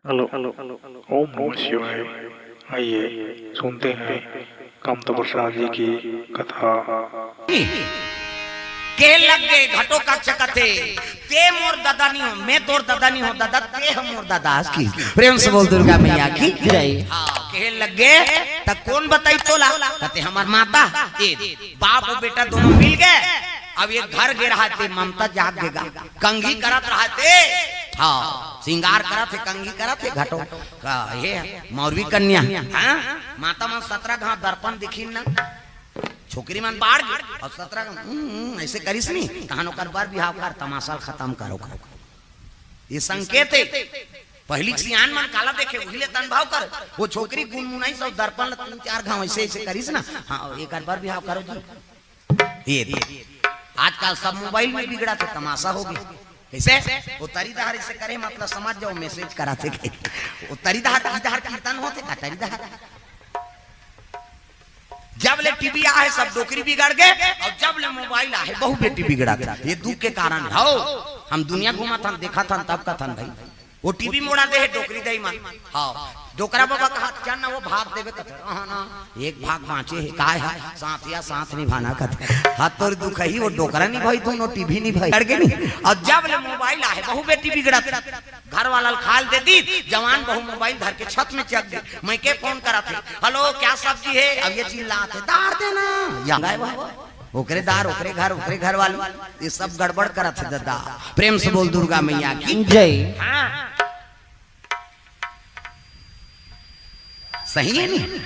Hello hello ओम नमः शिवाय। आइए सुनते हैं कामता प्रसाद जी की कथा। के लग गए घटो का चकते ते मोर दादा नहीं हो, मैं तोर दादा नहीं हो, दादा ते हम मोर दादा की। प्रेम से बोल दुर्गा मैया की जय। हाँ के लग गए त कौन बताई तोला कहते हमार माता ए बाप और बेटा दोनों मिल गए। अब ये घर गे रहा थे ममता जाग देगा कंघी करत रहा थे। हाँ श्रृंगार करा थे कंघी करा थे घटो का ये मौरवी कन्या। हाँ माता मन 17 घाव दर्पण दिखीन ना छोकरी मन बाढ़ गई और 17 ऐसे करिस नहीं कहानो कर बार बिहाव कर तमाशा खत्म करो ये संकेत है। पहली सियान मन काला देखे उहिले तन भाव कर वो छोकरी गुनमुनाई सब दर्पण 3-4 घाव ऐसे ऐसे करिस ना। हाँ एक बार बिहाव करो जी। ये आजकल सब मोबाइल में बिगड़ा थे तमाशा हो गई कैसे वो तरीदार इसे करे मतलब समझ जाओ मैसेज कराते वो तरीदार इधर कीर्तन होते का तरीदार जब ले टीवी आए सब डोकरी बिगड़ गए और जब ले मोबाइल आए बहु बेटी बिगड़ा था। ये दुख के कारण हो हम दुनिया घुमा था देखा था तब का था भाई वो टीवी मोड़ा दे डोकरी दे मन। हाँ डोकरा बाबा कहा चल ना वो भाग देवे ना एक भाग बाँचे है का है साथ या साथ निभाना कहते हाथ तोर दुख ही वो डोकरा नहीं भाई दोनों टीवी नहीं भाई करके नहीं। और जब ले मोबाइल आए बहु बेटी बिगड़ा घर वाला खाल दे दी जवान बहु मोबाइल धर के छत में चक दी मैं के फोन करा थे हेलो क्या सब्जी है अब ये चिल्लाते दार देना ओकरे दार ओकरे घर वाले ये सब गड़बड़ करा थे दादा। प्रेम से बोल दुर्गा मैया की जय। सही है नहीं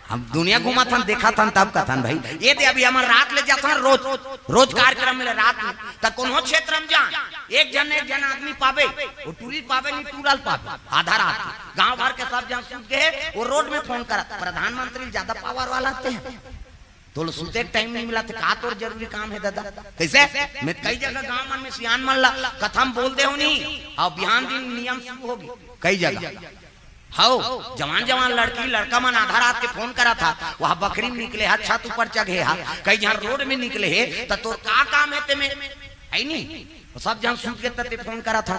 हम दुनिया घुमा था देखा था तब का था भाई ये दे अभी हमारे रात ले जाता रोज कार्यक्रम में रात में तक कोनो क्षेत्र में जान एक जन आदमी पावे वो टूरी पावे नहीं टूरल पावे आधा रात गांव भर के सब जन सुन के वो रोड में फोन करा प्रधानमंत्री ज्यादा पावर वाला आते हैं तो सुनते टाइम नहीं मिला था का तोर जरूरी काम है दादा कैसे मैं कई जगह गांव मन में सियान मन ला कथम बोल दे नहीं और बिहान दिन नियम शुरू होगी कई जगह। हाँ जवान लड़की लड़का मन आधा रात के फोन करा था वहाँ बकरी में निकले है छत ऊपर चढ़े है कई जहाँ रोड में निकले है तो तोर का काम है ते में है नहीं सब जहाँ सुन के ते फोन करा था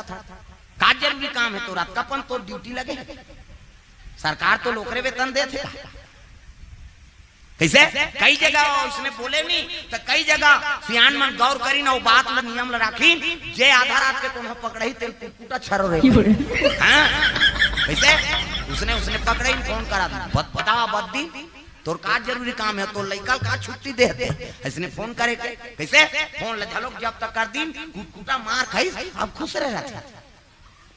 का जरूरी काम है तो रात का पन तो ड्यूटी लगे सरकार तो लोकरे वेतन दे थे कैसे कई जगह उसने बोले नहीं तो कई जगह सियान मन गौर करी ना वो बात ल नियम ल राखी जे आधा रात के कोनो पकड़ई तेल कुटा छरो रे। हां कैसे उसने पकड़ई फोन करा बता बद्दी तोर का जरूरी काम है तो लइका का छुट्टी दे दे इसने फोन करे कैसे फोन ल झलोक जब तक कर दिन कुटा मार खाई अब खुश रह रहा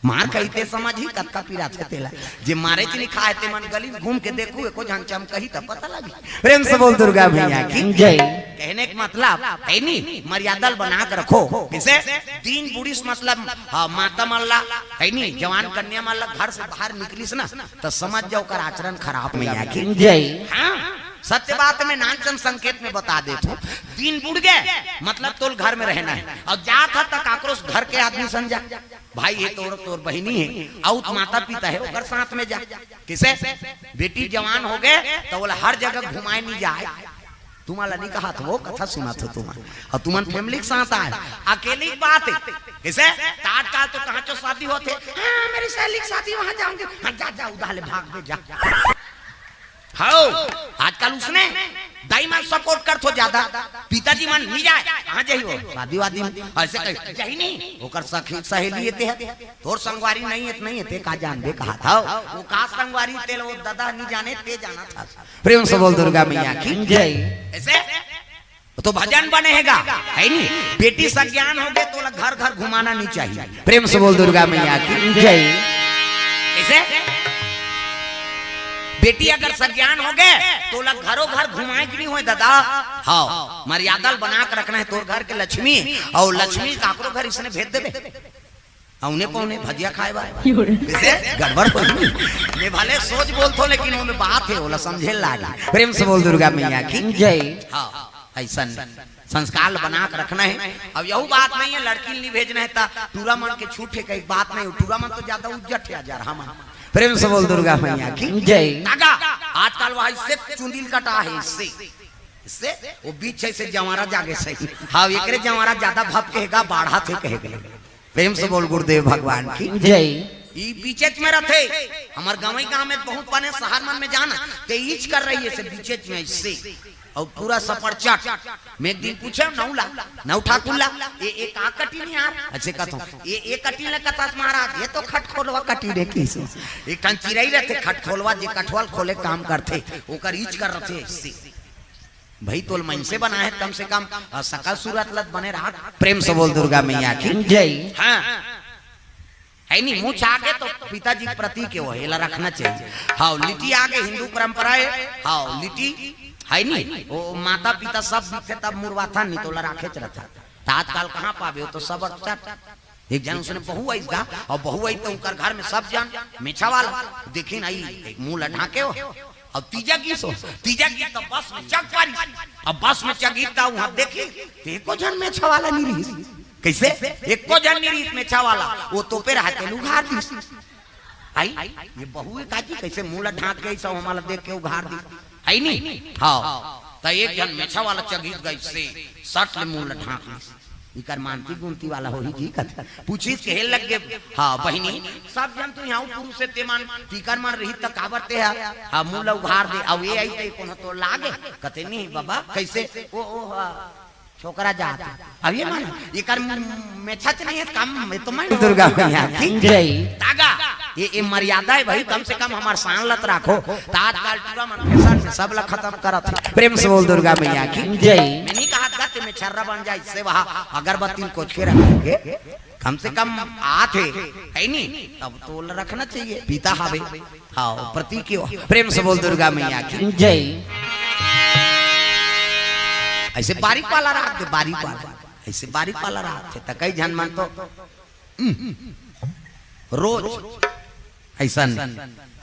मार कहते समझ ही कतका पीरा थे तेला जे मारे चनी खाए ते मन गली घूम के देखू एको जन चम कही त पता लगी। प्रेम से बोल दुर्गा मैया की जय। कहने का मतलब है नहीं मर्यादा बना के रखो किसे तीन बुढ़ीस मतलब माता मल्ला है नहीं जवान कन्या मल्ला घर से बाहर निकलीस ना तो समझ जाओ कर आचरण खराब मैया की जय। हाँ सत्य बात में नानचंद संकेत में बता दे तू दिन बुढ़ गए मतलब तोल घर में रहना है और जा था तक आक्रोश घर के आदमी समझा भाई ये तोर बहिनी है और माता पिता है और साथ में जा किसे बेटी जवान हो गए तो बोला हर जगह घुमाए नहीं जाए तुम्हारा नहीं कहा था वो कथा सुना था तुम्हारा और तुमन फैमिली के साथ आए अकेली बात है किसे तात्काल तो कहाँ चो शादी होते मेरी सहेली की शादी वहां जाऊंगे जा उधार भाग दे जा। हाँ आजकल उसने दाई मन सपोर्ट कर थो ज्यादा पिताजी मन नहीं जाए कहाँ जाई वो शादी वादी ऐसे कहीं जाई नहीं ओकर सहेली ते तोर संगवारी नहीं है का जान दे कहा था वो का संगवारी तेल वो दादा नहीं जाने ते जाना था। प्रेम से बोल दुर्गा मैया की जय। ऐसे तो भजन बनेगा है नहीं बेटी सज्ञान हो गए तो घर घर घुमाना नहीं चाहिए। प्रेम से बोल दुर्गा मैया की जय। ऐसे बेटी अगर सज्ञान हो गए तो घरों घर घुमाए की नहीं हो दादा। हाँ मर्यादा बना कर रखना है तोर घर के लक्ष्मी और लक्ष्मी काकरो घर इसने भेज देवे उन्हें पौने भजिया खाए गड़बड़ मैं भले सोच बोलतो लेकिन उनमें बात है बोला समझे लागी। प्रेम से बोल दुर्गा मैया की जय। हाँ ऐसा संस्कार बना कर रखना है। अब यही बात नहीं है लड़की नहीं भेजना है टूरा मन के छूटे कई बात नहीं टूरा मन तो ज्यादा उज्जट है जा रहा प्रेम से बोल दुर्गा मैया की जय। आजकल वह इससे चुंदिल कटा है इससे वो बीच से जवारा जागे सही। हाँ एकरे जवारा ज्यादा भप कहेगा बाढ़ा थे कहेगा। प्रेम से बोल गुरुदेव भगवान की जय। ई बीचे में रहते हमार गाँव में बहुत बने शहर मन में जाना ते ईच कर रही है से बीचे में इससे और पूरा सपरचट मैं एक दिन पूछे नौ ठाकुला ये का कटी नहीं यार अच्छे कहता हूं ये कटी ले कथा महाराज ये तो खट खोलवा कटी रे किस एक टन चिरई रहते खट खोलवा जे कठवाल खोले काम करते ओकर ईच कर रहे इससे भाई तोल मन से बना है कम से कम सकल सूरत लत बने रहा प्रेम से बोल दुर्गा मैया की जय। हाँ है नहीं मुँह आगे तो पिताजी प्रति के वो हेला रखना चाहिए। हाँ लिटी आगे हिंदू परंपरा है। हाँ लिटी है नहीं वो माता पिता सब दिखे तब मुरवा था नहीं तो राखे चलता आजकल कहाँ पावे हो तो सब एक जन उसने बहू आई इसका और बहू आई तो उनका घर में सब जन मेछा वाला देखी नहीं मुंह लटा के हो और तीजा की तो बस में चक पारी अब बस में चगीता वहां देखी एको जन मेछा वाला नहीं रही कैसे एको जन नहीं रही मेछा वाला वो तो पे रहते उघार दी आई ये बहू काजी कैसे मुंह ढाक गई सब हमारा देख के उघार दी है नहीं। हाँ तो एक जन मेछा वाला चगीत गई से सट मुंह ढाक इकर मानती गुनती वाला हो ही की कथा पूछीस के हेल लग गए। हाँ बहिनी सब जन तो यहाँ पुरुष से तेमान टीकर मान रही तक काबरते है। हाँ मुंह उघार दे अब ये आई ते कोनो तो लागे कते नहीं बाबा कैसे ओ छोकरा जाता अब ये माना इकर मेछा नहीं है काम में तो मैं दुर्गा मैया की जय तागा ये मर्यादा है भाई कम से कम हमार शान लत रखो तात्काल पूरा मन के साथ सब ला खत्म करत प्रेम से बोल दुर्गा मैया की जय। मैं नहीं कहा गत में छर्रा बन जाए इससे वहां अगरबत्ती को के रखेंगे कम से कम आठ है नहीं तब तो रखना चाहिए पीता हवे। हाँ प्रतीक प्रेम से बोल दुर्गा मैया की जय। ऐसे बारीक वाला रात दे बारीक वाला ऐसे बारीक वाला रात थे कई जन मन तो रोज ऐसा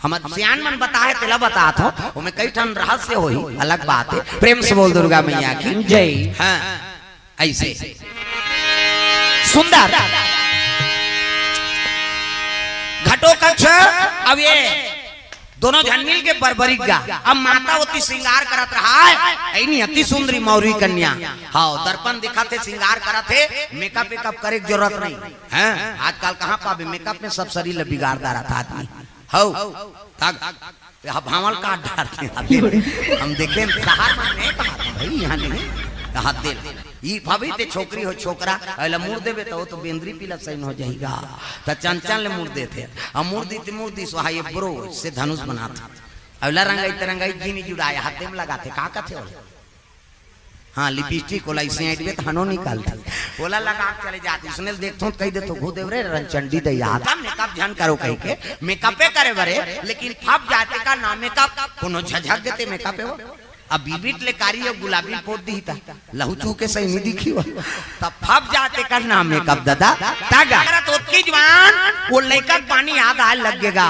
हम सियान मन बताए तेला बता था मैं कई ठन रहस्य होई अलग बात है। प्रेम से बोल दुर्गा मैया की जय। हाँ ऐसे सुंदर घटोत्कच अब ये दोनों जन मिल के बरबरी गा अब माता होती श्रृंगार करत रहा है नहीं अति सुंदरी मौरी कन्या। हाँ दर्पण दिखाते श्रृंगार करते मेकअप वेकअप करे की जरूरत नहीं है। आजकल कहाँ पावे मेकअप में सब शरीर बिगाड़ रहा था आदमी। हो भावल काट डालते हम देखे भाई यहाँ नहीं हाथ दे ई भाभी ते छोकरी हो छोकरा अला मुड़ देबे तो बेंद्री पीला सही हो जाएगा त चंचल ले मुड़ देते अब मुड़ दी सो हाय ब्रो से धनुष बनाता अला रंगाई तरंगाई जीनी जुड़ाया हाथे में लगाते का कथे हो। हाँ लिपस्टिक कोला इसे एडवे हनो निकालते बोला लगा चले जाते इसने देखतो कह दे तो घोदेव रे रंचंडी दे याद मेकअप ध्यान करो कह के मेकअपे करे बरे लेकिन फप जाते का ना मेकअप कोनो झझक देते मेकअप हो अब बीबीट ले कारी और गुलाबी पोत दी था लहू चू के सही नहीं दिखी तब फप जाते का नाम मेकअप दादा तागा तो की जवान वो लेकर पानी याद आए लगेगा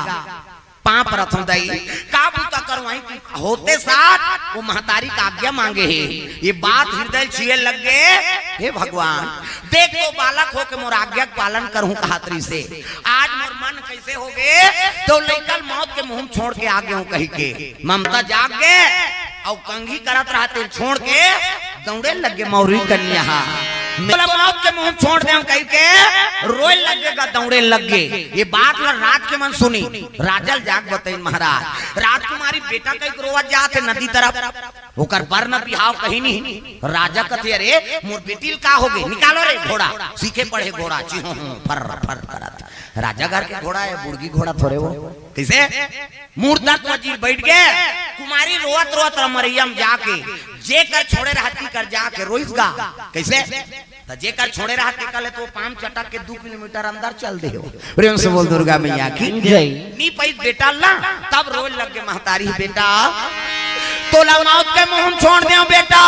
पांप रथों दई काबू तक करवाई होते साथ वो महतारी का आज्ञा मांगे है ये बात हृदय छिए लग गए हे भगवान देख तो बालक हो के मोर आज्ञा पालन करूं खातरी से आज मोर मन कैसे हो गए तो लेकर मौत के मुंह छोड़ के आगे हूं कही के ममता जाग गए और कंघी करत रहते छोड़ के दौड़े लगे मौरी कन्या मौत के मुंह छोड़ दे कह के रोए लगेगा दौड़े लगे। ये बात रात के मन सुनी राजल जाग बताई महाराज राजकुमारी बेटा कई रोवत जाते नदी तरफ ओकर पर न बिहाव कहीं नहीं राजा कथे अरे मोर बेटी का हो गई निकालो रे घोड़ा सीखे पढ़े घोड़ा चिहो फर फर करत राजा घर के घोड़ा है बुर्गी घोड़ा थोड़े वो कैसे मूर्ता वजीर बैठ गए कुमारी रोवत रोवत रमरियम जाके जे कर छोड़े रहती कर जाके रोइसगा कैसे तो जे कर छोड़े रहते कल तो पाम चटक के 2 किलोमीटर अंदर चल दे हो। प्रेम से बोल दुर्गा मैया की जय। नी पैस बेटा ला तब रोज लग गए महतारी बेटा तोला मौत के मुंह छोड़ दे बेटा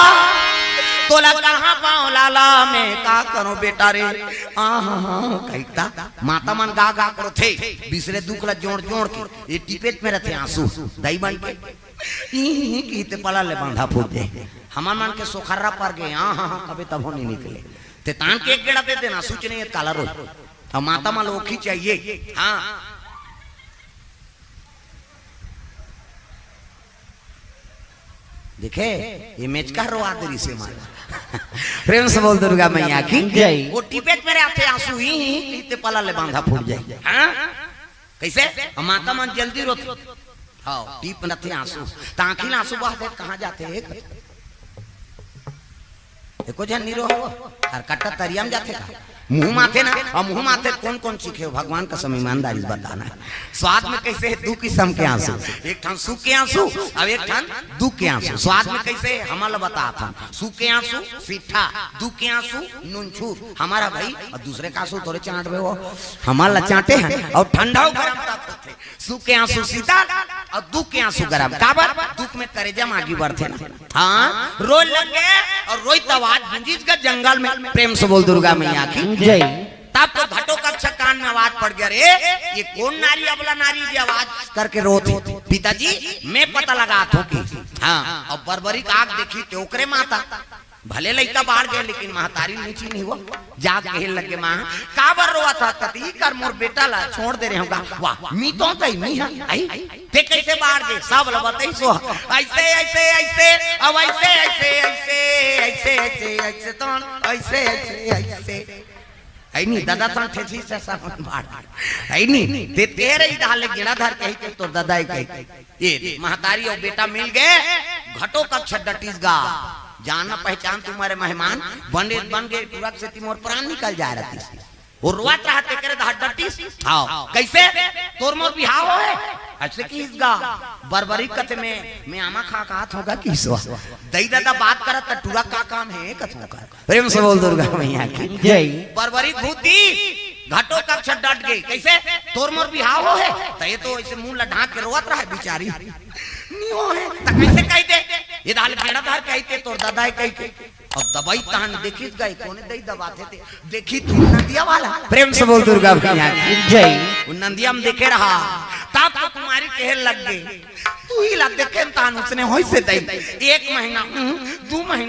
तोला कहां पाओ लाला मैं का करो बेटा रे कहता माता मन गा गा करो थे दूसरे दुख ला जोड़ जोड़ के ये टिपेट में रहते आंसू दही बन के कीते पला ले बांधा फूट जाए हमार मन के सोखर्रा पर गए हाँ कभी तब नहीं निकले ते तान के एक गेड़ा दे देना सूच नहीं काला रोज और माता माल ओखी चाहिए। हाँ देखे ये मैच का रो आदरी से मारा प्रेम से बोल दुर्गा मैया की जय। वो टिपेट मेरे आते आंसू ही कीते पला ले बांधा फूट जाए। हाँ कैसे माता मन जल्दी रोती हाँ टीप नथे आंसू तांखिल आंसू बहते कहाँ जाते हैं देखो जन नीरो हो और कट्टा तरिया में जाते का मुंह माथे ना और मुंह माथे कौन कौन सीखे हो भगवान का समय ईमानदारी बताना है। स्वाद में कैसे है दू किस्म के आंसू एक ठान सुख के आंसू और एक ठान दुख के आंसू। स्वाद में कैसे हमारा बता था सुख के आंसू सीठा दुख के आंसू नूनछूर हमारा भाई और दूसरे का आंसू थोड़े चाट रहे हो हमारा चाटे हैं और ठंडा गरम थे सुख के आंसू सीधा और दुख के आंसू गरम काबर दुख में करेजा आगे बढ़ते ना हाँ रोज लग गए और रोई आवाज गुंजीज का जंगल में प्रेम से बोल दुर्गा मैया की जय। तब तो घटो कक्षा कान में आवाज पड़ गया रे ये कौन नारी अबला नारी जी आवाज करके रोती पिताजी मैं पता लगा था कि हाँ और बरबरी का आग देखी तो ओकरे माता भले लड़का बाहर गए लेकिन महतारी नीची नहीं हुआ जाग कहे लगे माँ का बर रोआ था कती कर मोर बेटा ला छोड़ दे रहे होगा वाह मी तो तई मी है आई ते कैसे बाहर गए सब बताई सो ऐसे ऐसे ऐसे अब ऐसे ऐसे ऐसे ऐसे ऐसे ऐसे तो ऐसे ऐसे ऐसे आई नहीं दादा तो ठेसी से सब बाहर आई नहीं ते तेरे ही डाले गिरा धर कही के तो दादा ही कही ये महतारी और बेटा मिल गए घटो कक्षा डटीसगा जाना पहचान तुम्हारे मेहमान बने बन गए तुरंत से तुम और प्राण निकल जा रही थी और रुआ चाहते करे डटीस हाँ कैसे तोर मोर बिहाव हो है ऐसे की इसगा बरबरी कथे में मैं आमा खा कहा होगा कि दई दादा बात करा त टूरा का काम है कथों का प्रेम से बोल दुर्गा मैया की जय। बरबरी भूती घाटो कक्षा डट गई कैसे तोर मोर बिहाव हो है तो ये तो ऐसे मुंह लढा के रोवत रहा बेचारी नियो है त कैसे कह दे ये दाल बेड़ा धार कहते तोर दादा कह के और दवाई तान देखी गए कोने दई दबाते थे देखी तू नंदिया वाला प्रेम से बोल दुर्गा मैया की जय। वो नंदिया में देखे रहा तब तो कुमारी कहे लग गई तू ही ला देखे तान उसने होई से दई 1 महीना 2 महीना